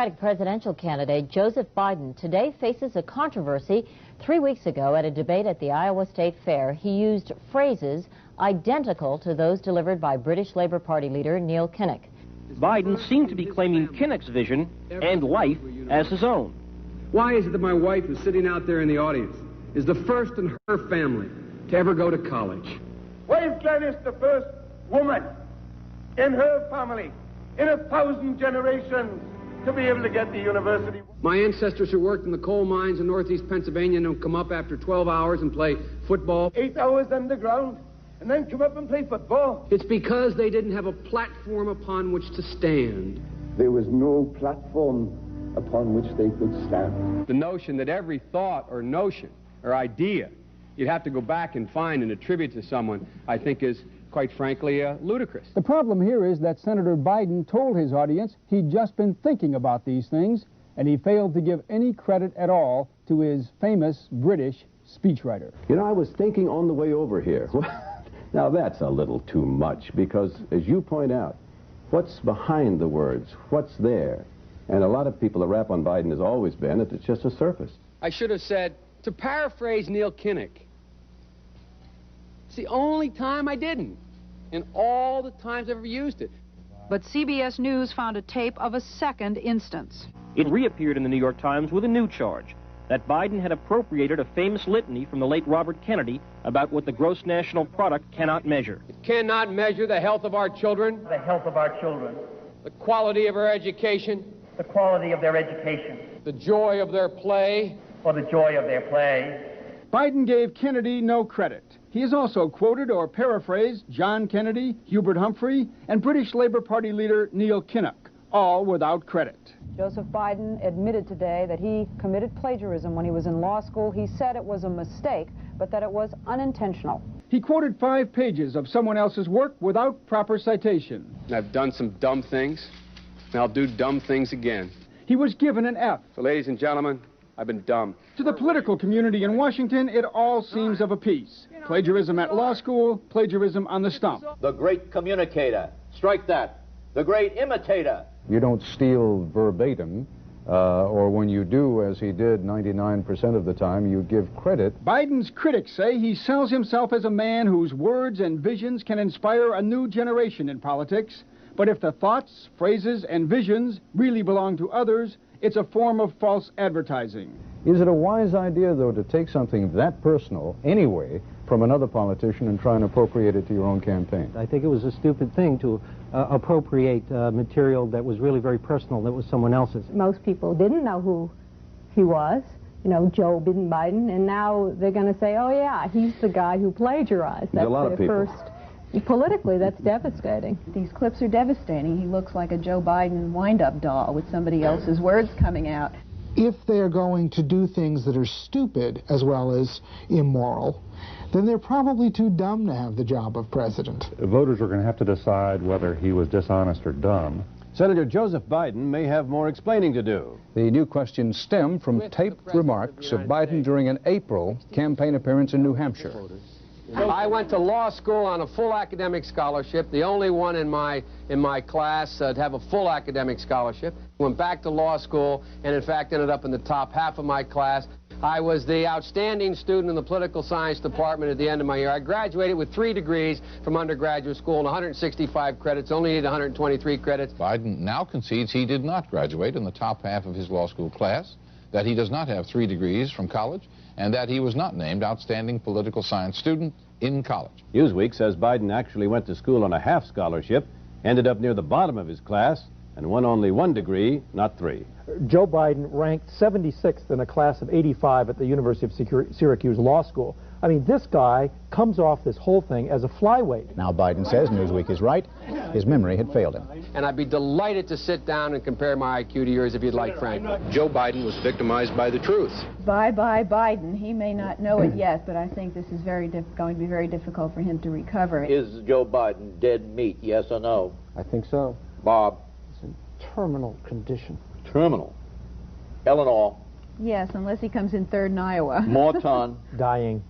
Democratic presidential candidate Joseph Biden today faces a controversy. 3 weeks ago at a debate at the Iowa State Fair, he used phrases identical to those delivered by British Labour Party leader Neil Kinnock. Biden seemed to be claiming Kinnock's vision and life as his own. Why is it that my wife, who's sitting out there in the audience, is the first in her family to ever go to college? Why is Gladys the first woman in her family in 1,000 generations to be able to get the university? My ancestors who worked in the coal mines in northeast Pennsylvania don't come up after 12 hours and play football. 8 hours underground and then come up and play football. It's because they didn't have a platform upon which to stand. There was no platform upon which they could stand. The notion that every thought or notion or idea you'd have to go back and find and attribute to someone, I think is, quite frankly, ludicrous. The problem here is that Senator Biden told his audience he'd just been thinking about these things, and he failed to give any credit at all to his famous British speechwriter. You know, I was thinking on the way over here. Now, that's a little too much, because, as you point out, what's behind the words? What's there? And a lot of people, the rap on Biden has always been that it's just a surface. I should have said, to paraphrase Neil Kinnock, it's the only time I didn't, and all the times I've ever used it. But CBS News found a tape of a second instance. It reappeared in the New York Times with a new charge, that Biden had appropriated a famous litany from the late Robert Kennedy about what the gross national product cannot measure. It cannot measure the health of our children, The health of our children, the quality of our education, the quality of their education, the joy of their play, or the joy of their play. Biden gave Kennedy no credit. He has also quoted or paraphrased John Kennedy, Hubert Humphrey, and British Labour Party leader Neil Kinnock, all without credit. Joseph Biden admitted today that he committed plagiarism when he was in law school. He said it was a mistake, but that it was unintentional. He quoted 5 pages of someone else's work without proper citation. I've done some dumb things, and I'll do dumb things again. He was given an F. So, ladies and gentlemen, I've been dumb. To the political community in Washington, it all seems of a piece. Plagiarism at law school, plagiarism on the stump. The great communicator. Strike that. The great imitator. You don't steal verbatim, or when you do, as he did 99% of the time, you give credit. Biden's critics say he sells himself as a man whose words and visions can inspire a new generation in politics. But if the thoughts, phrases, and visions really belong to others, it's a form of false advertising. Is it a wise idea, though, to take something that personal, anyway, from another politician and try and appropriate it to your own campaign? I think it was a stupid thing to appropriate material that was really very personal, that was someone else's. Most people didn't know who he was, you know, Joe Biden, and now they're going to say, oh yeah, he's the guy who plagiarized. That's a lot of people. Politically, that's devastating. These clips are devastating. He looks like a Joe Biden wind-up doll with somebody else's words coming out. If they're going to do things that are stupid as well as immoral, then they're probably too dumb to have the job of president. Voters are going to have to decide whether he was dishonest or dumb. Senator Joseph Biden may have more explaining to do. The new questions stem from taped remarks of Biden during an April campaign appearance in New Hampshire. I went to law school on a full academic scholarship, the only one in my class to have a full academic scholarship. Went back to law school and, in fact, ended up in the top half of my class. I was the outstanding student in the political science department at the end of my year. I graduated with 3 degrees from undergraduate school and 165 credits, only needed 123 credits. Biden now concedes he did not graduate in the top half of his law school class, that he does not have 3 degrees from college, and that he was not named outstanding political science student in college. Newsweek says Biden actually went to school on a half scholarship, ended up near the bottom of his class, and won only 1 degree, not 3. Joe Biden ranked 76th in a class of 85 at the University of Syracuse Law School. I mean, this guy comes off this whole thing as a flyweight. Now Biden says Newsweek is right. His memory had failed him. And I'd be delighted to sit down and compare my IQ to yours if you'd like, Frank. Joe Biden was victimized by the truth. Bye-bye Biden. He may not know it yet, but I think this is going to be very difficult for him to recover. Is Joe Biden dead meat, yes or no? I think so. Bob? It's in terminal condition. Terminal. Eleanor? Yes, unless he comes in third in Iowa. Morton? Dying.